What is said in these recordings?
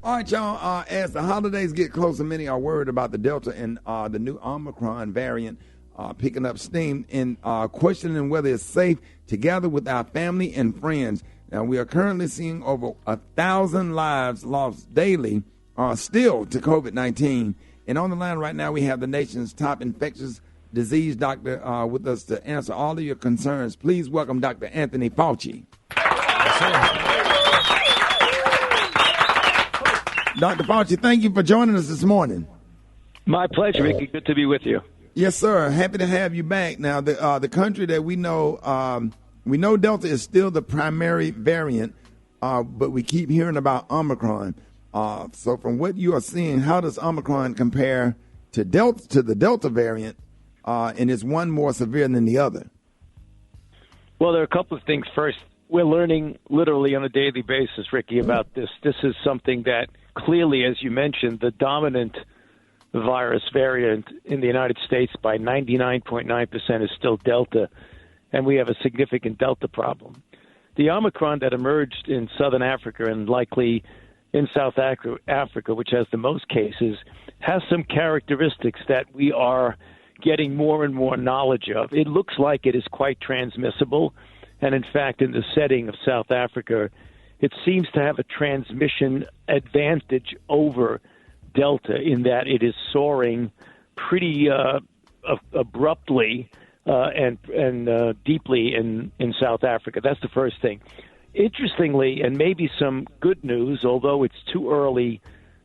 All right, y'all. As the holidays get closer, many are worried about the Delta and the new Omicron variant picking up steam and questioning whether it's safe to gather with our family and friends. Now, we are currently seeing over 1,000 lives lost daily still to COVID-19. And on the line right now, we have the nation's top infectious disease doctor with us to answer all of your concerns. Please welcome Dr. Anthony Fauci. Dr. Fauci, thank you for joining us this morning. My pleasure, Rickey. Good to be with you. Yes, sir. Happy to have you back. Now, the country that we know Delta is still the primary variant, but we keep hearing about Omicron. So from what you are seeing, how does Omicron compare to the Delta variant, and is one more severe than the other? Well, there are a couple of things. First, we're learning literally on a daily basis, Rickey, about this. This is something that clearly, as you mentioned, the dominant virus variant in the United States by 99.9% is still Delta, and we have a significant Delta problem. The Omicron that emerged in southern Africa and likely in South Africa, which has the most cases, has some characteristics that we are getting more and more knowledge of. It looks like it is quite transmissible, and in fact, in the setting of South Africa, it seems to have a transmission advantage over Delta in that it is soaring pretty abruptly and deeply in South Africa. That's the first thing. Interestingly, and maybe some good news, although it's too early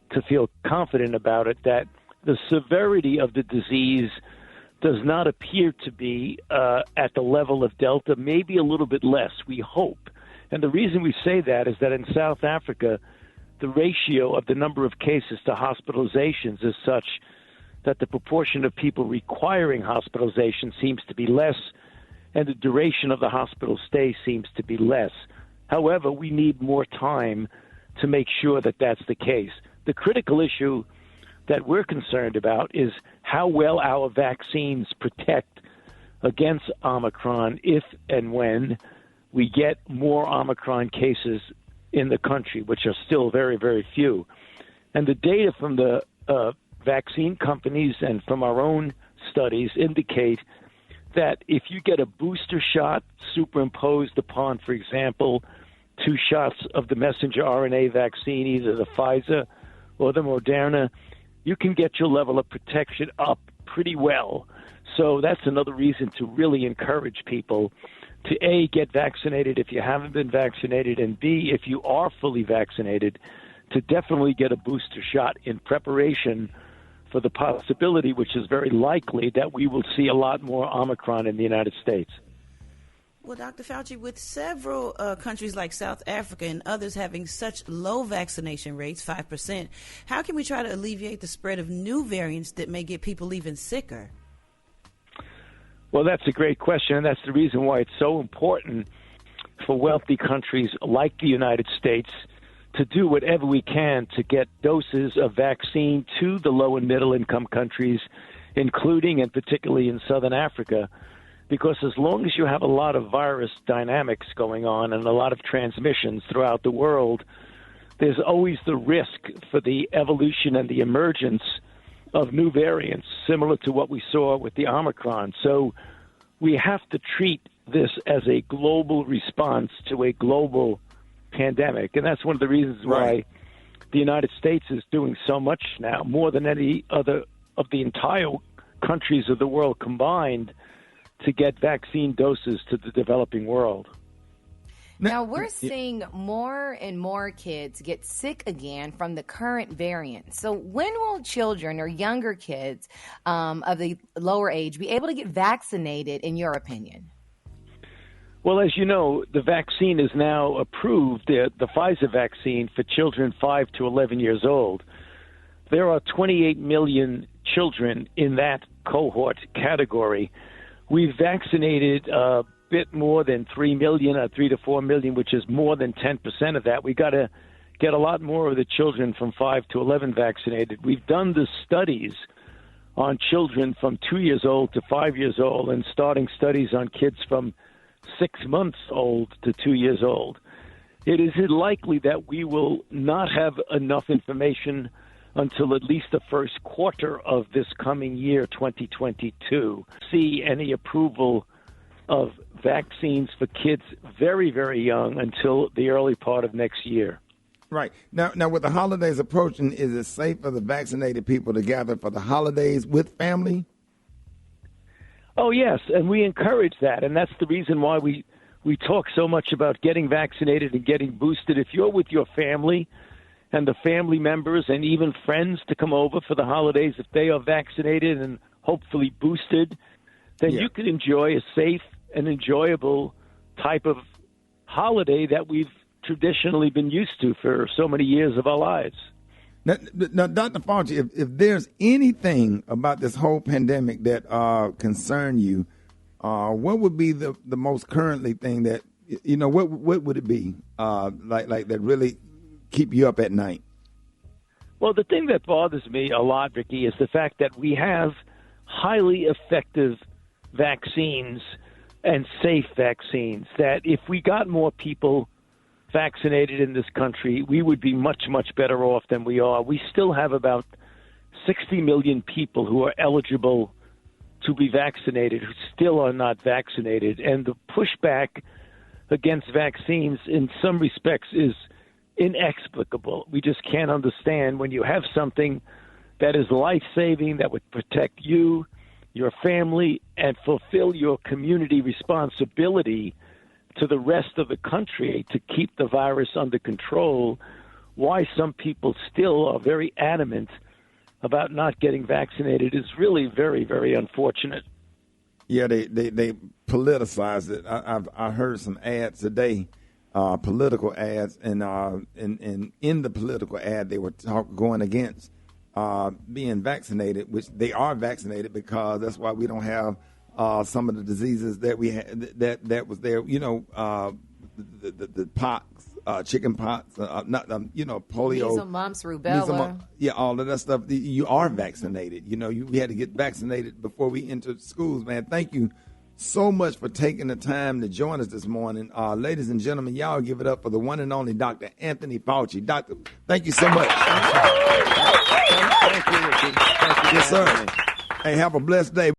to feel confident about it, that the severity of the disease does not appear to be at the level of Delta, maybe a little bit less, we hope. And the reason we say that is that in South Africa, the ratio of the number of cases to hospitalizations is such that the proportion of people requiring hospitalization seems to be less, and the duration of the hospital stay seems to be less. However, we need more time to make sure that that's the case. The critical issue that we're concerned about is how well our vaccines protect against Omicron if and when we get more Omicron cases in the country, which are still very, very few. And the data from the vaccine companies and from our own studies indicate that if you get a booster shot superimposed upon, for example, 2 shots of the messenger RNA vaccine, either the Pfizer or the Moderna, you can get your level of protection up pretty well. So that's another reason to really encourage people to, A, get vaccinated if you haven't been vaccinated, and B, if you are fully vaccinated, to definitely get a booster shot in preparation for the possibility, which is very likely, that we will see a lot more Omicron in the United States. Well, Dr. Fauci, with several countries like South Africa and others having such low vaccination rates, 5%, how can we try to alleviate the spread of new variants that may get people even sicker? Well, that's a great question, and that's the reason why it's so important for wealthy countries like the United States to do whatever we can to get doses of vaccine to the low and middle income countries, including and particularly in Southern Africa, because as long as you have a lot of virus dynamics going on and a lot of transmissions throughout the world, there's always the risk for the evolution and the emergence of new variants, similar to what we saw with the Omicron. So we have to treat this as a global response to a global pandemic. And that's one of the reasons why the United States is doing so much now, more than any other of the entire countries of the world combined, to get vaccine doses to the developing world. Now, we're seeing more and more kids get sick again from the current variant. So when will children or younger kids of the lower age be able to get vaccinated, in your opinion? Well, as you know, the vaccine is now approved, the Pfizer vaccine, for children 5 to 11 years old. There are 28 million children in that cohort category. We've vaccinated a bit more than 3 million, 3 to 4 million, which is more than 10% of that. We got to get a lot more of the children from 5 to 11 vaccinated. We've done the studies on children from 2 years old to 5 years old and starting studies on kids from 6 months old to 2 years old. it is likely that we will not have enough information until at least the first quarter of this coming year, 2022, see any approval of vaccines for kids very, very young until the early part of next year. Right. Now, with the holidays approaching, is it safe for the vaccinated people to gather for the holidays with family? Oh, yes, and we encourage that, and that's the reason why we talk so much about getting vaccinated and getting boosted. If you're with your family and the family members and even friends to come over for the holidays, if they are vaccinated and hopefully boosted, then you can enjoy a safe and enjoyable type of holiday that we've traditionally been used to for so many years of our lives. Now, Dr. Fauci, if there's anything about this whole pandemic that concern you, what would be the most currently thing that, what would it be like that really keep you up at night? Well, the thing that bothers me a lot, Ricky, is the fact that we have highly effective vaccines and safe vaccines, that if we got more people vaccinated in this country, we would be much, much better off than we are. We still have about 60 million people who are eligible to be vaccinated who still are not vaccinated. And the pushback against vaccines in some respects is inexplicable. We just can't understand when you have something that is life-saving, that would protect you, your family, and fulfill your community responsibility to the rest of the country to keep the virus under control, why some people still are very adamant about not getting vaccinated is really very, very unfortunate. Yeah, they politicize it. I heard some ads today, political ads, and in the political ad they were going against being vaccinated, which they are vaccinated because that's why we don't have some of the diseases that we had that was there. The pox, chicken pox, polio, measles, mumps, rubella. All of that stuff. You are vaccinated. We had to get vaccinated before we entered schools. Man, thank you so much for taking the time to join us this morning, ladies and gentlemen. Y'all give it up for the one and only Dr. Anthony Fauci. Doctor, thank you so much. Thank you, Ricky. Thank you. Yes, sir. Hey, have a blessed day.